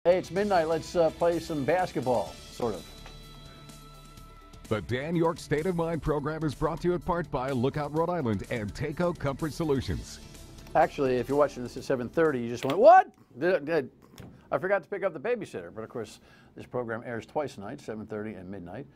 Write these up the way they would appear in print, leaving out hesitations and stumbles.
Hey, it's midnight. Let's play some basketball, sort of. The Dan York State of Mind program is brought to you in part by Lookout Rhode Island and Takeo Comfort Solutions. Actually, if you're watching this at 7:30, you just went, what? I forgot to pick up the babysitter. But, of course, this program airs twice a night, 7:30 and midnight.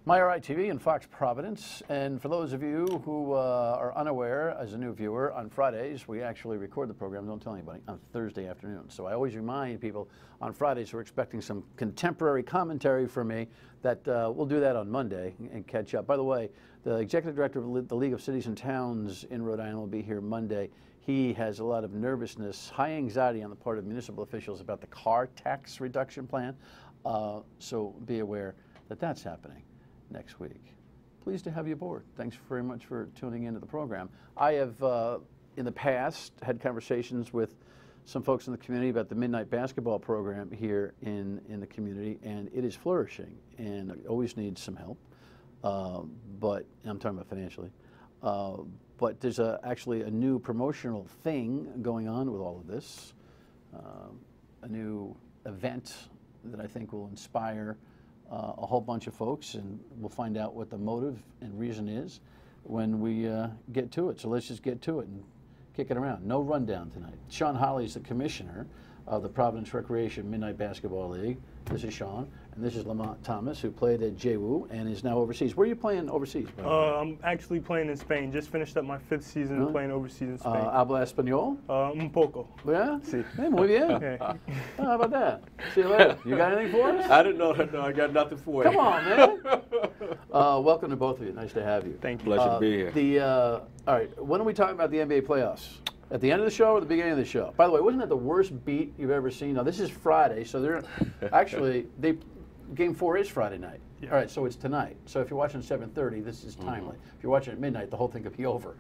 MyRI TV and Fox Providence. And for those of you who are unaware, as a new viewer, on Fridays, we actually record the program, don't tell anybody, on Thursday afternoon. So I always remind people on Fridays we're expecting some contemporary commentary from me that we'll do that on Monday and catch up. By the way, the executive director of the League of Cities and Towns in Rhode Island will be here Monday. He has a lot of nervousness, high anxiety on the part of municipal officials about the car tax reduction plan. So be aware that that's happening next week. Pleased to have you aboard. Thanks very much for tuning into the program. I have, in the past, had conversations with some folks in the community about the midnight basketball program here in the community, and it is flourishing, and it always needs some help. But I'm talking about financially. But there's actually a new promotional thing going on with all of this, a new event that I think will inspire a whole bunch of folks, and we'll find out what the motive and reason is when we get to it. So let's just get to it and kick it around. No rundown tonight. Sean Holley is the commissioner of the Providence Recreation Midnight Basketball League. This is Sean, and this is Lamonte Thomas, who played at JWU and is now overseas. Where are you playing overseas? I'm actually playing in Spain. Just finished up my 5th season playing overseas in Spain. Habla español? Un poco. Yeah? Sí. Hey, muy bien. How about that? See you later. You got anything for us? I didn't know that. No, I got nothing for you. Come on, man. Welcome to both of you. Nice to have you. Thank you. Pleasure to be here. All right, when are we talking about the NBA playoffs? At the end of the show or the beginning of the show? By the way, wasn't that the worst beat you've ever seen? Now, this is Friday, so they're actually, Game 4 is Friday night. Yeah. All right, so it's tonight. So if you're watching 7:30, this is timely. If you're watching at midnight, the whole thing could be over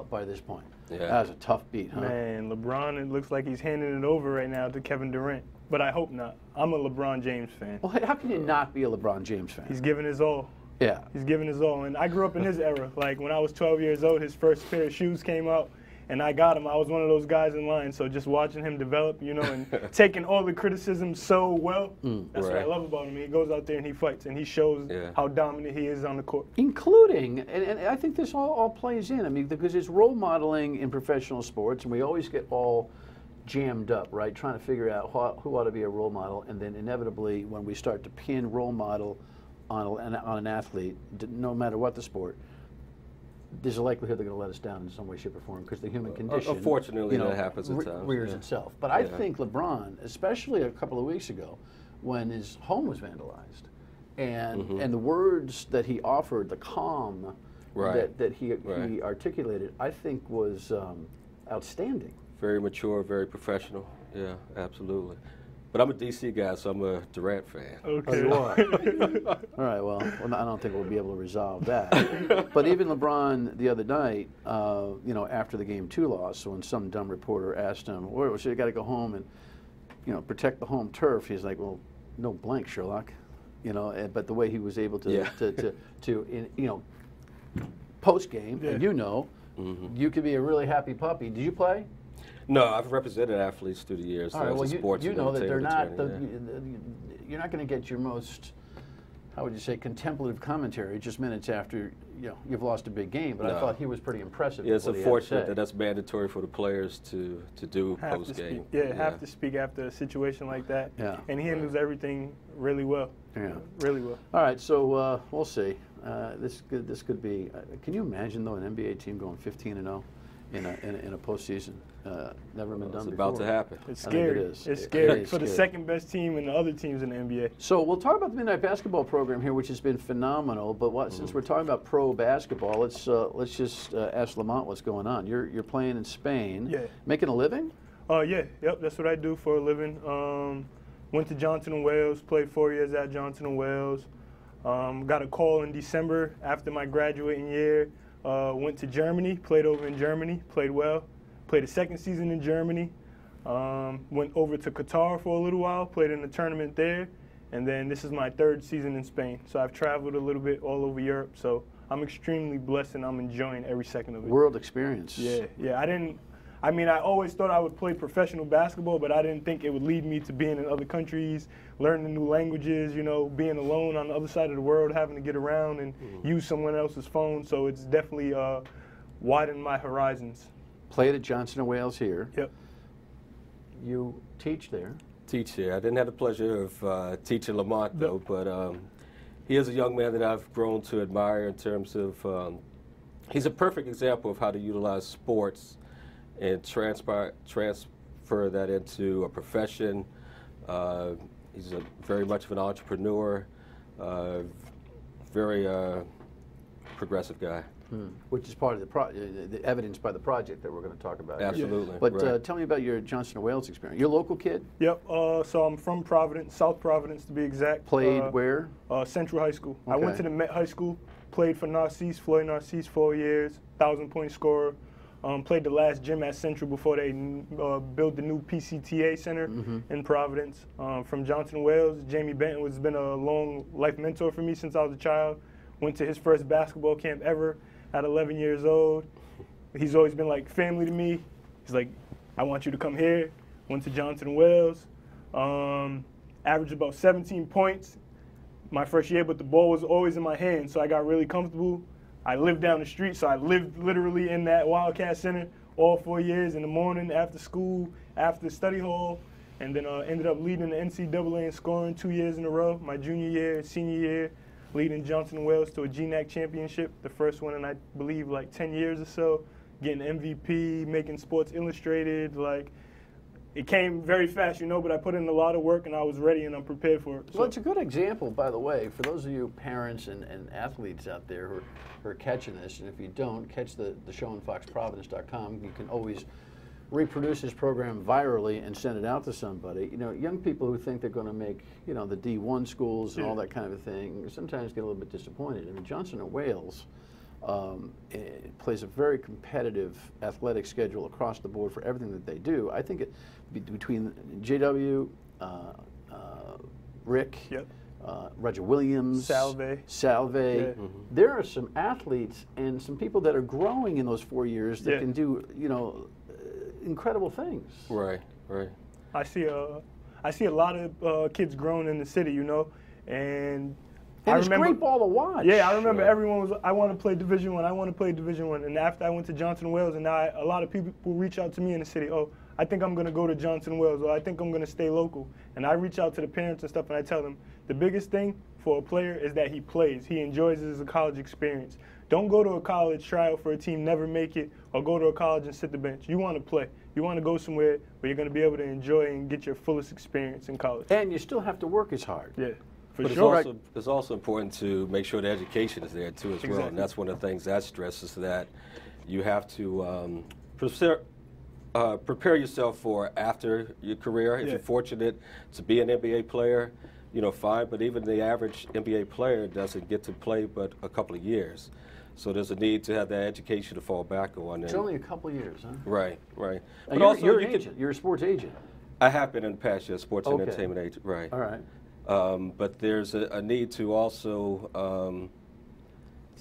by this point. Yeah. That was a tough beat, huh? Man, LeBron, it looks like he's handing it over right now to Kevin Durant. But I hope not. I'm a LeBron James fan. Well, how can you not be a LeBron James fan? He's giving his all. Yeah. He's giving his all. And I grew up in his era. Like, when I was 12 years old, his first pair of shoes came out. And I got him. I was one of those guys in line. So just watching him develop, you know, and taking all the criticism so well, that's what I love about him. He goes out there and he fights, and he shows how dominant he is on the court. Including, and I think this all plays in, I mean, because it's role modeling in professional sports, and we always get all jammed up, right, trying to figure out who ought to be a role model, and then inevitably when we start to pin role model on an athlete, no matter what the sport, there's a likelihood they're going to let us down in some way, shape, or form because the human condition, unfortunately, that happens at times. Rears itself. But I think LeBron, especially a couple of weeks ago, when his home was vandalized, and the words that he offered, the calm that he articulated, I think was outstanding. Very mature, very professional. Yeah, absolutely. But I'm a DC guy, so I'm a Durant fan. Okay. Oh, you are. All right, well, I don't think we'll be able to resolve that. But even LeBron the other night, you know, after the Game 2 loss, when some dumb reporter asked him, well, so you got to go home and, you know, protect the home turf, he's like, well, no blank, Sherlock. You know, but the way he was able to you know, post-game, and you know, you could be a really happy puppy. Did you play? No, I've represented athletes through the years. All right, well, you know that they're not. You're not going to get your most, how would you say, contemplative commentary just minutes after you've lost a big game. But I thought he was pretty impressive. Yeah, it's unfortunate that that's mandatory for the players to do post game. Have to speak after a situation like that. Yeah, and he handles everything really well. Yeah, really well. All right, so we'll see. This could be. Can you imagine though an NBA team going 15-0? In a postseason, never been done before. It's about to happen. It's scary. It is. It's scary for the second best team and the other teams in the NBA. So we'll talk about the midnight basketball program here, which has been phenomenal. But since we're talking about pro basketball, let's just ask Lamont what's going on. You're playing in Spain. Yeah. Making a living? Yep. That's what I do for a living. Went to Johnson & Wales. Played 4 years at Johnson & Wales. Got a call in December after my graduating year. Went to Germany, played over in Germany, played well. Played a second season in Germany. Went over to Qatar for a little while, played in the tournament there. And then this is my 3rd season in Spain. So I've traveled a little bit all over Europe. So I'm extremely blessed and I'm enjoying every second of it. World experience. Yeah. I mean, I always thought I would play professional basketball, but I didn't think it would lead me to being in other countries, learning new languages, you know, being alone on the other side of the world, having to get around and use someone else's phone. So it's definitely widened my horizons. Played at Johnson & Wales here. Yep. You teach there. Teach here. I didn't have the pleasure of teaching Lamont, though, but he is a young man that I've grown to admire in terms of he's a perfect example of how to utilize sports and transfer that into a profession. He's very much of an entrepreneur, very progressive guy. Which is part of the evidence by the project that we're going to talk about. Absolutely. Here. But tell me about your Johnson & Wales experience. You're a local kid? Yep. So I'm from Providence, South Providence to be exact. Played where? Central High School. Okay. I went to the Met High School, played for Narcisse, Floyd Narcisse 4 years, 1,000-point scorer. Played the last gym at Central before they built the new PCTA Center in Providence. From Johnson & Wales, Jamie Benton has been a long life mentor for me since I was a child. Went to his first basketball camp ever at 11 years old. He's always been like family to me. He's like, I want you to come here. Went to Johnson & Wales. Averaged about 17 points my first year, but the ball was always in my hand, so I got really comfortable. I lived down the street, so I lived literally in that Wildcat Center all 4 years, in the morning, after school, after study hall, and then ended up leading the NCAA in scoring 2 years in a row, my junior year and senior year, leading Johnson & Wales to a GNAC championship, the first one in, I believe, like 10 years or so, getting MVP, making Sports Illustrated, like, it came very fast, you know, but I put in a lot of work and I was ready and I'm prepared for it. So. Well, it's a good example, by the way, for those of you parents and athletes out there who are catching this, and if you don't, catch the show on foxprovidence.com. You can always reproduce this program virally and send it out to somebody. You know, young people who think they're going to make, you know, the D1 schools and all that kind of a thing sometimes get a little bit disappointed. I mean, Johnson & Wales it plays a very competitive athletic schedule across the board for everything that they do. I think between JW, Rick, Roger Williams, Salve, there are some athletes and some people that are growing in those 4 years that can do, you know, incredible things. Right. I see a lot of kids growing in the city, you know, and it's great ball to watch. Yeah, I remember everyone was, I want to play Division I, I want to play Division I. And after I went to Johnson & Wales, and now a lot of people reach out to me in the city, oh, I think I'm going to go to Johnson & Wales, or I think I'm going to stay local. And I reach out to the parents and stuff, and I tell them, the biggest thing for a player is that he plays. He enjoys it as a college experience. Don't go to a college, try out for a team, never make it, or go to a college and sit the bench. You want to play. You want to go somewhere where you're going to be able to enjoy and get your fullest experience in college. And you still have to work as hard. Yeah. But it's also important to make sure the education is there too as well, and that's one of the things that stresses that you have to prepare yourself for after your career. If you're fortunate to be an NBA player, you know, fine, but even the average NBA player doesn't get to play but a couple of years. So there's a need to have that education to fall back on. It's only a couple of years, huh? Right. But you're an agent. You're a sports agent. I have been in the past, yes, sports and entertainment agent, right. All right. But there's a need to also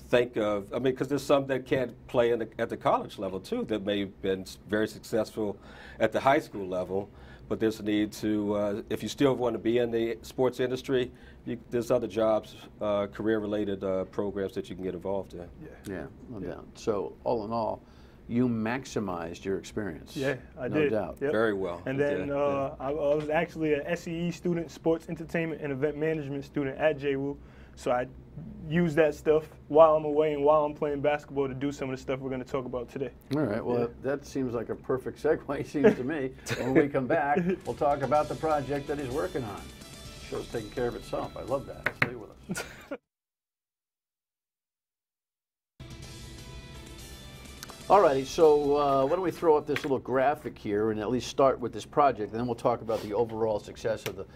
think of, I mean, because there's some that can't play at the college level too that may have been very successful at the high school level, but there's a need to, if you still want to be in the sports industry, there's other jobs, career-related programs that you can get involved in. Yeah, no doubt. So all in all, you maximized your experience. Yeah, I No did. doubt. Yep. Very well. And then I was actually an SEE student, sports entertainment and event management student at JWU. So I use that stuff while I'm away and while I'm playing basketball to do some of the stuff we're going to talk about today. All right. Well, that seems like a perfect segue, seems to me. When we come back, we'll talk about the project that he's working on. The show's taking care of itself. I love that. Stay with us. Alrighty, so why don't we throw up this little graphic here and at least start with this project, and then we'll talk about the overall success of the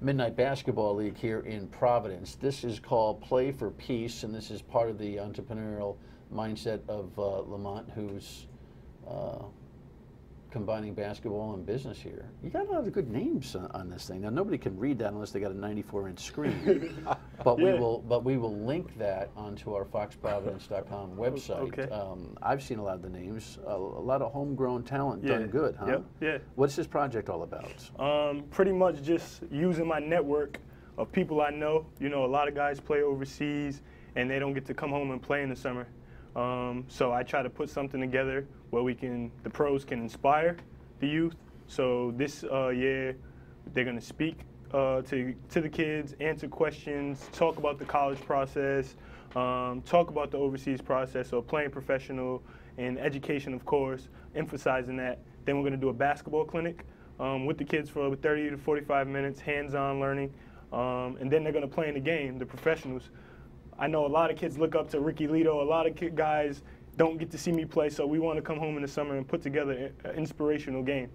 Midnight Basketball League here in Providence. This is called Play for Peace, and this is part of the entrepreneurial mindset of Lamont, who's combining basketball and business here. You got a lot of good names on this thing. Now nobody can read that unless they got a 94-inch screen. But Yeah. we will link that onto our foxprovidence.com website. Okay. I've seen a lot of the names. A lot of homegrown talent done good, huh? Yep. Yeah. What's this project all about? Pretty much just using my network of people I know. You know, a lot of guys play overseas and they don't get to come home and play in the summer. So I try to put something together where the pros can inspire the youth. So this year, they're going to speak to the kids, answer questions, talk about the college process, talk about the overseas process, so playing professional and education, of course, emphasizing that. Then we're going to do a basketball clinic with the kids for 30 to 45 minutes, hands-on learning, and then they're going to play in the game, the professionals. I know a lot of kids look up to Ricky Lito. A lot of guys don't get to see me play, so we want to come home in the summer and put together an inspirational game.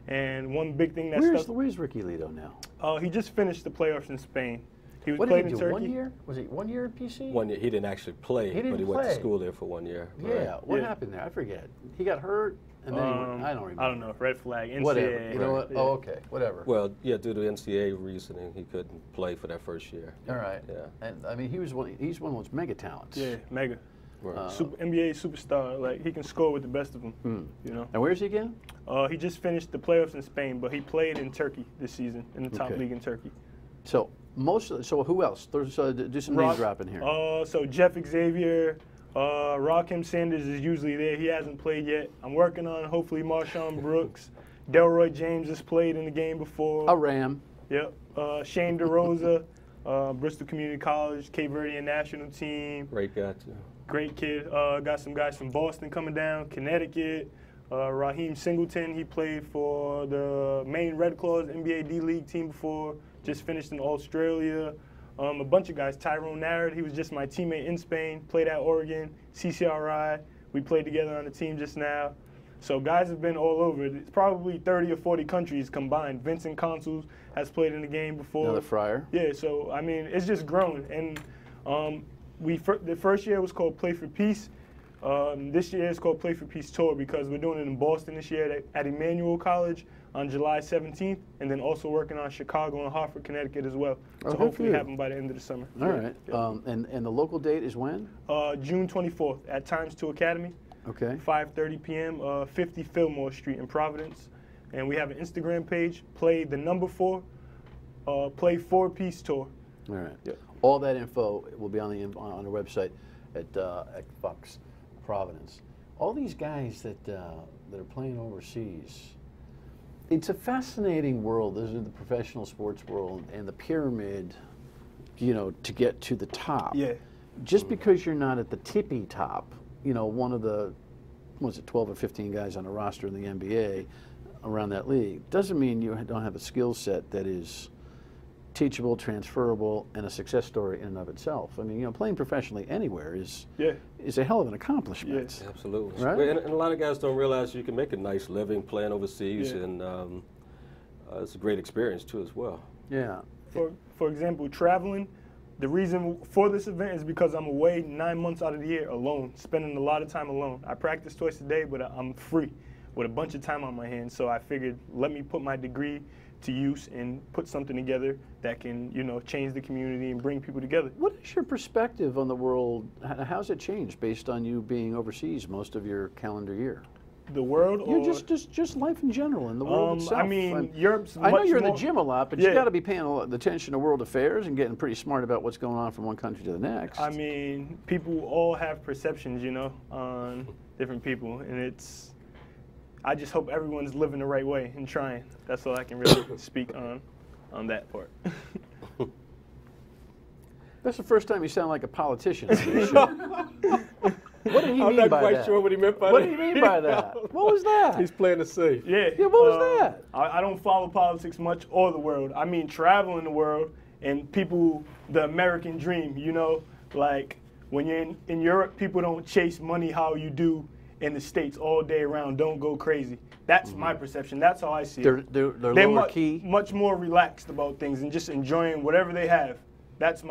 And one big thing Where's Ricky Lito now? He just finished the playoffs in Spain. He was What playing did he in do? Turkey. 1 year? Was he 1 year at PC? 1 year. He didn't actually play, He didn't but he went to play. school there for 1 year. Yeah. Right. What Yeah. happened there? I forget. He got hurt, and then he went, I don't remember. I don't know. Red flag. NCAA. Whatever. You know what? Yeah. Oh, okay. Whatever. Well, yeah, due to NCAA reasoning, he couldn't play for that first year. All right. Yeah. And I mean, he's one of those mega talents. Yeah, mega. Right. NBA superstar. Like, he can score with the best of them. You know. And where's he again? He just finished the playoffs in Spain, but he played in Turkey this season in the top Okay. league in Turkey. So so who else? Do some name dropping here. So Jeff Xavier, Rakim Sanders is usually there. He hasn't played yet. I'm working on hopefully Marshawn Brooks. Delroy James has played in the game before. A Ram. Yep. Shane DeRosa, Bristol Community College, Cape Verdean national team. Great guy, too. Great kid. Got some guys from Boston coming down, Connecticut. Raheem Singleton, he played for the Maine Red Claws NBA D-League team before. Just finished in Australia. A bunch of guys. Tyrone Narrett, he was just my teammate in Spain. Played at Oregon, CCRI. We played together on the team just now. So guys have been all over. It's probably 30 or 40 countries combined. Vincent Consuls has played in the game before. Another Fryer. Yeah, so, I mean, it's just grown. And the first year was called Play for Peace. This year is called Play for Peace Tour because we're doing it in Boston this year at Emmanuel College on July 17th, and then also working on Chicago and Hartford, Connecticut as well. Oh, to good for hopefully you. happen by the end of the summer. All right. And the local date is when? June 24th at Times 2 Academy, Okay. 5:30 p.m., 50 Fillmore Street in Providence. And we have an Instagram page, Play 4 Peace Tour. All right. Yep. All that info will be on the website at Fox Providence. All these guys that are playing overseas. It's a fascinating world. This is the professional sports world and the pyramid, you know, to get to the top. Yeah. Just because you're not at the tippy top, you know, one of the, 12 or 15 guys on the roster in the NBA around that league, doesn't mean you don't have a skill set that is teachable, transferable, and a success story in and of itself. I mean, you know, playing professionally anywhere is a hell of an accomplishment. Yeah. Absolutely. Right? And a lot of guys don't realize you can make a nice living playing overseas, Yeah. and it's a great experience, too, as well. Yeah. For example, traveling, the reason for this event is because I'm away 9 months out of the year alone, spending a lot of time alone. I practice twice a day, but I'm free with a bunch of time on my hands. So I figured, let me put my degree to use and put something together that can, you know, change the community and bring people together. What is your perspective on the world? How's it changed based on you being overseas most of your calendar year? The world, or Just life in general and the world itself. I mean, Europe's I know much you're in the more- gym a lot, but Yeah. you got to be paying a lot of attention to world affairs and getting pretty smart about what's going on from one country to the next. I mean, people all have perceptions, you know, on different people, and I just hope everyone's living the right way and trying. That's all I can really speak on that part. That's the first time you sound like a politician on this show. What did he I'm mean not by quite that? sure what he meant by What that. did he mean by that? What was that? He's playing it safe. Yeah. Yeah, what was that? I don't follow politics much or the world. I mean, traveling the world and people, the American dream, you know, like when you're in Europe, people don't chase money how you do in the States all day around. Don't go crazy. That's my perception. That's how I see it. They're lower key. Much more relaxed about things and just enjoying whatever they have. That's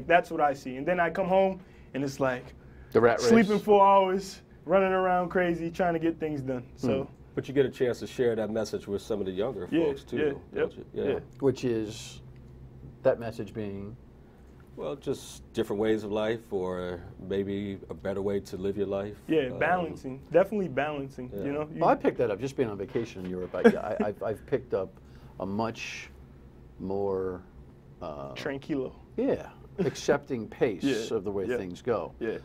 that's what I see. And then I come home and it's like The rat race. sleeping 4 hours, running around crazy, trying to get things done. So But you get a chance to share that message with some of the younger folks too, don't you? Yeah. Which is that message being? Well, just different ways of life, or maybe a better way to live your life. Yeah, balancing. Definitely balancing. Yeah. You know. Well, I picked that up just being on vacation in Europe. I've picked up a much more tranquilo. Yeah, accepting pace Yeah, of the way yeah, things go. Yeah.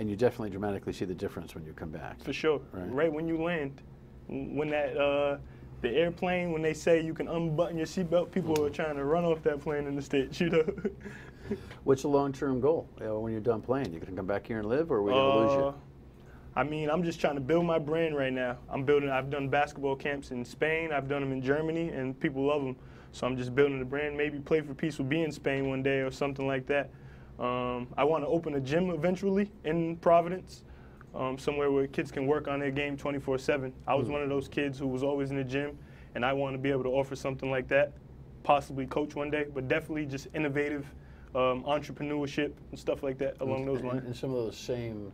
And you definitely dramatically see the difference when you come back. For sure. Right when you land, when that the airplane, when they say you can unbutton your seatbelt, people are trying to run off that plane in the States, you know. What's the long-term goal when you're done playing? You gonna come back here and live, or are we gonna lose you? I mean, I'm just trying to build my brand right now. I've done basketball camps in Spain, I've done them in Germany, and people love them. So I'm just building the brand. Maybe Play for Peace will be in Spain one day or something like that. I want to open a gym eventually in Providence, somewhere where kids can work on their game 24/7. I was one of those kids who was always in the gym, and I want to be able to offer something like that, possibly coach one day, but definitely just innovative entrepreneurship and stuff like that along those lines. And some of those same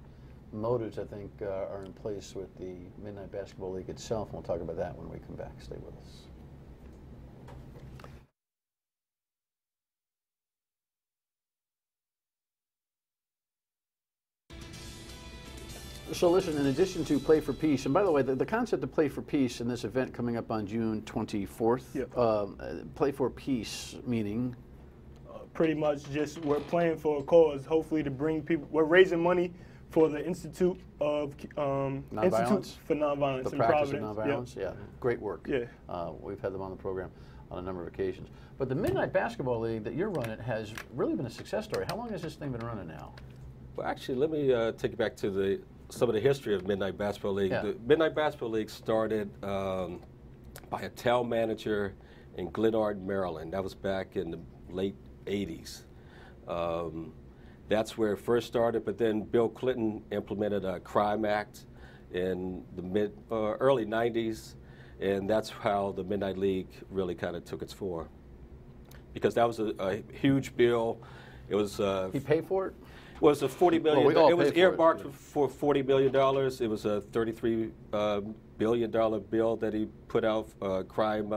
motives, I think, are in place with the Midnight Basketball League itself, and we'll talk about that when we come back. Stay with us. So listen, in addition to Play for Peace, and by the way, the concept of Play for Peace in this event coming up on June 24th, Play for Peace meaning? Pretty much just we're playing for a cause, hopefully to bring people, we're raising money for the Institute of Institute for Nonviolence the in practice Providence. of nonviolence, yeah, great work. Yeah. We've had them on the program on a number of occasions. But the Midnight Basketball League that you're running has really been a success story. How long has this thing been running now? Well, actually, let me take you back to some of the history of Midnight Basketball League. Yeah. The Midnight Basketball League started by a town manager in Glenard, Maryland. That was back in the late 80s. That's where it first started, but then Bill Clinton implemented a crime act in the early 90s, and that's how the Midnight League really kind of took its form. Because that was a huge bill. It was He paid for it? Well, it was a $40 million. Well, it was earmarked for $40 million. It was a $33 billion bill that he put out, crime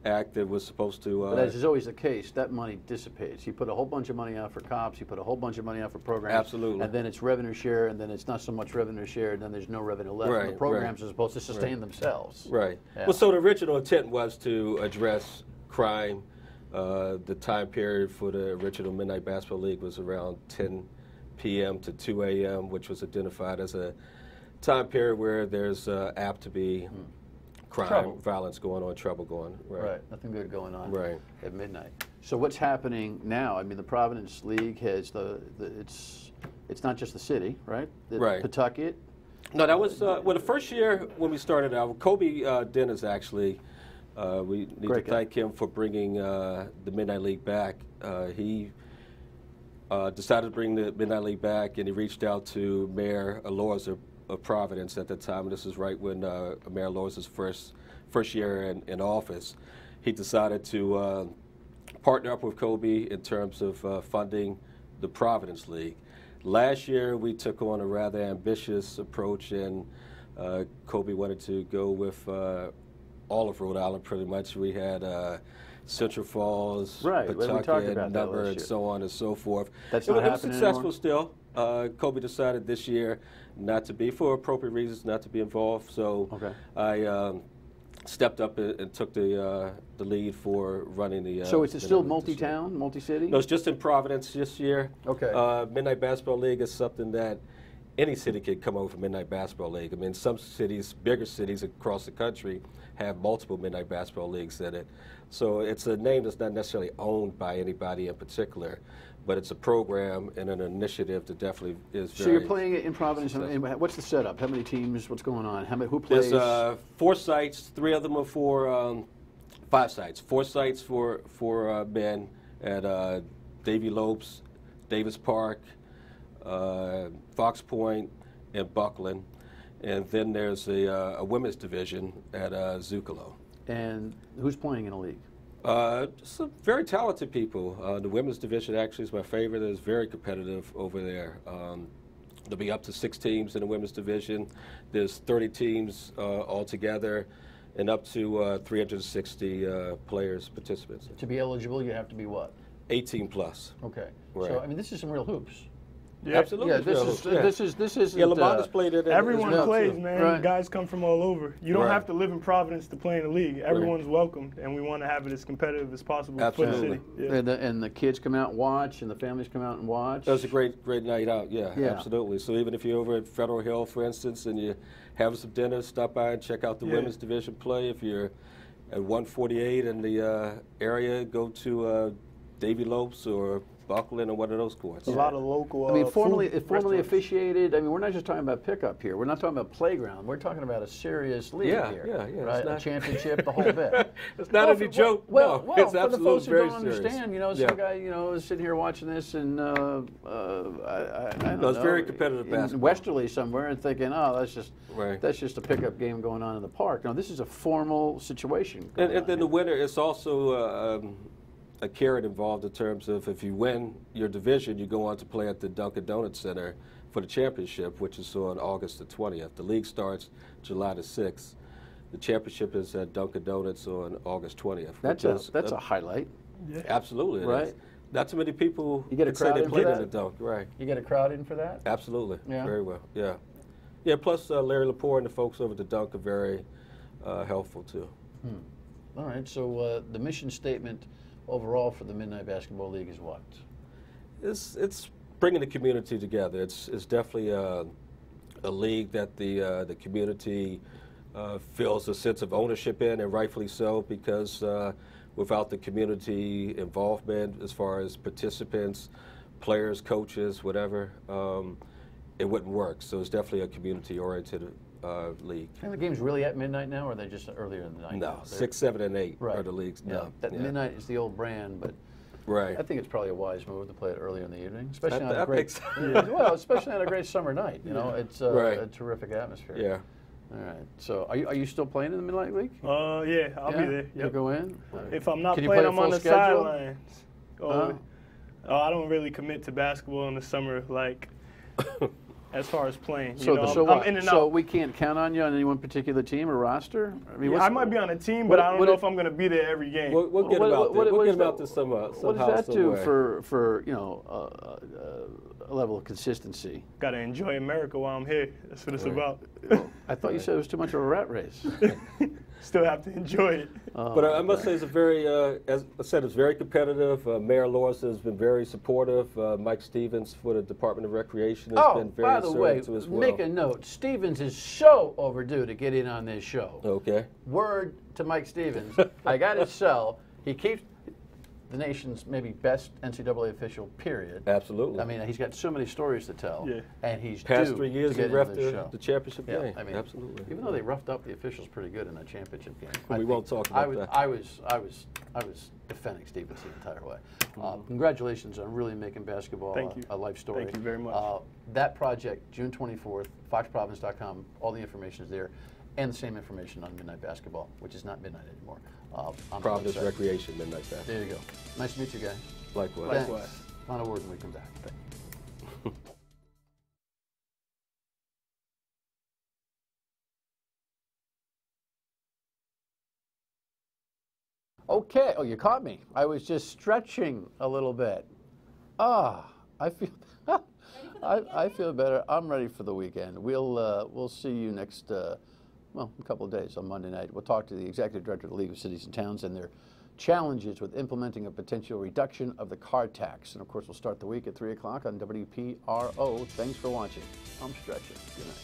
act that was supposed to. But as is always the case, that money dissipates. You put a whole bunch of money out for cops, you put a whole bunch of money out for programs. Absolutely. And then it's revenue share, and then it's not so much revenue share, and then there's no revenue left. And the programs are supposed to sustain themselves. Right. Yeah. Well, so the original intent was to address crime. The time period for the original Midnight Basketball League was around 10 p.m. to 2 a.m., which was identified as a time period where there's apt to be crime, violence going on, trouble going. Right. Nothing good going on at midnight. So what's happening now? I mean, the Providence League has it's not just the city, right? Pawtucket. No, that was well the first year when we started out. Kobe Dennis actually. We need to thank him for bringing the Midnight League back. He decided to bring the Midnight League back, and he reached out to Mayor Lois of Providence at the time. And this is right when Mayor Lois's first year in office. He decided to partner up with Kobe in terms of funding the Providence League. Last year, we took on a rather ambitious approach, and Kobe wanted to go with all of Rhode Island, pretty much. We had Central Falls, Pawtucket, Number, and so on and so forth. It was successful still. Kobe decided this year not to be, for appropriate reasons, not to be involved. So I stepped up and took the lead for running the. So is it still multi-town, multi-city? No, it's just in Providence this year. Okay. Midnight Basketball League is something that any city could come over for Midnight Basketball League. I mean, some cities, bigger cities across the country, have multiple Midnight Basketball Leagues in it. So it's a name that's not necessarily owned by anybody in particular, but it's a program and an initiative that definitely is very. So you're playing it in Providence, and what's the setup? How many teams? What's going on? Who plays? There's 4 sites. 3 of them are for 5 sites. 4 sites for men at Davy Lopes, Davis Park, Fox Point, and Buckland. And then there's a women's division at Zucolo. And who's playing in a league? Some very talented people. The women's division actually is my favorite. It's very competitive over there. There'll be up to 6 teams in the women's division. There's 30 teams altogether, and up to 360 players, participants. To be eligible, you have to be what? 18 plus. Okay. Right. So I mean, this is some real hoops. Yeah. Absolutely. Yeah, this is. Yeah, Lamonte's played it. Everyone as well, plays, too. man. Right. Guys come from all over. You don't Right. have to live in Providence to play in the league. Everyone's welcomed, and we want to have it as competitive as possible Absolutely. for the city. Yeah. And the kids come out and watch, and the families come out and watch. That was a great night out. Yeah, Yeah. absolutely. So even if you're over at Federal Hill, for instance, and you're having some dinner, stop by and check out the women's division play. If you're at 148 in the area, go to Davy Lopes or Buckland or one of those courts. A lot of local. I mean, formally restaurants. officiated. I mean, we're not just talking about pickup here. We're not talking about playground. We're talking about a serious league here. Yeah. Right, a championship, the whole bit. It's not any joke. Well, no, it's for the folks who very don't serious. understand, you know, some guy, you know, is sitting here watching this, and I don't know, it's very competitive in basketball. Westerly somewhere, and thinking, oh, Right. that's just a pickup game going on in the park. No, this is a formal situation. And then the winner, it's also a carrot involved in terms of if you win your division, you go on to play at the Dunkin' Donuts Center for the championship, which is on August the 20th. The league starts July the 6th. The championship is at Dunkin' Donuts on August 20th. That's a highlight. Yeah. Absolutely. Right. Is. Not too many people You get a can say crowd they in for played in that? the dunk. Right. You get a crowd in for that? Absolutely. Yeah. Very well. Yeah. Yeah. Plus, Larry Lepore and the folks over at the Dunk are very helpful too. All right, so the mission statement overall for the Midnight Basketball League is what? It's bringing the community together. It's definitely a league that the community feels a sense of ownership in, and rightfully so, because without the community involvement as far as participants, players, coaches, whatever, it wouldn't work. So it's definitely a community-oriented league. And the game's really at midnight now, or are they just earlier in the night? No, 6, 7, and 8 Right. are the leagues. Yeah, No. that midnight is the old brand, but Right. I think it's probably a wise move to play it earlier in the evening, especially on I a great think well, especially on a great summer night. You know, it's Right. a terrific atmosphere. Yeah. All right. So, are you still playing in the Midnight League? Yeah, I'll be there. You Yep. go in. If I'm not Can you playing, play a I'm on full the schedule? sidelines. Huh? I don't really commit to basketball in the summer, like as far as playing. So, you know, so I'm what? in and So out. we can't count on you on any one particular team or roster. I mean, I might be on a team, but I don't know if I'm going to be there every game. We'll get him out there. We'll get him out there somehow. What does that do for you know a level of consistency? Got to enjoy America while I'm here. That's what it's about. I thought you said it was too much of a rat race. Still have to enjoy it. But I must say, it's a very, as I said, it's very competitive. Mayor Lawson has been very supportive. Mike Stevens for the Department of Recreation has been very by the way, assertive as well. make a note. Stevens is so overdue to get in on this show. Okay. Word to Mike Stevens. I got his cell. He keeps the nation's maybe best NCAA official, period. Absolutely. I mean, he's got so many stories to tell. Yeah. And he's Past due 3 years, to he get into reffed this show. the championship Yeah, game. I mean, Absolutely. even though they roughed up the officials pretty good in that championship game. We won't talk about that. I was defending Stevens the entire way. Congratulations on really making basketball Thank you. a life story. Thank you very much. That project, June 24th, foxprovidence.com, all the information is there. And the same information on Midnight Basketball, which is not midnight anymore. On the Providence website. Recreation, Midnight Basketball. There you go. Nice to meet you guys. Likewise. Thanks. Final word when we come back. Okay. Oh, you caught me. I was just stretching a little bit. I feel I feel better. I'm ready for the weekend. We'll see you next well, a couple of days on Monday night. We'll talk to the executive director of the League of Cities and Towns and their challenges with implementing a potential reduction of the car tax. And of course, we'll start the week at 3 o'clock on WPRO. Thanks for watching. I'm stretching. Good night.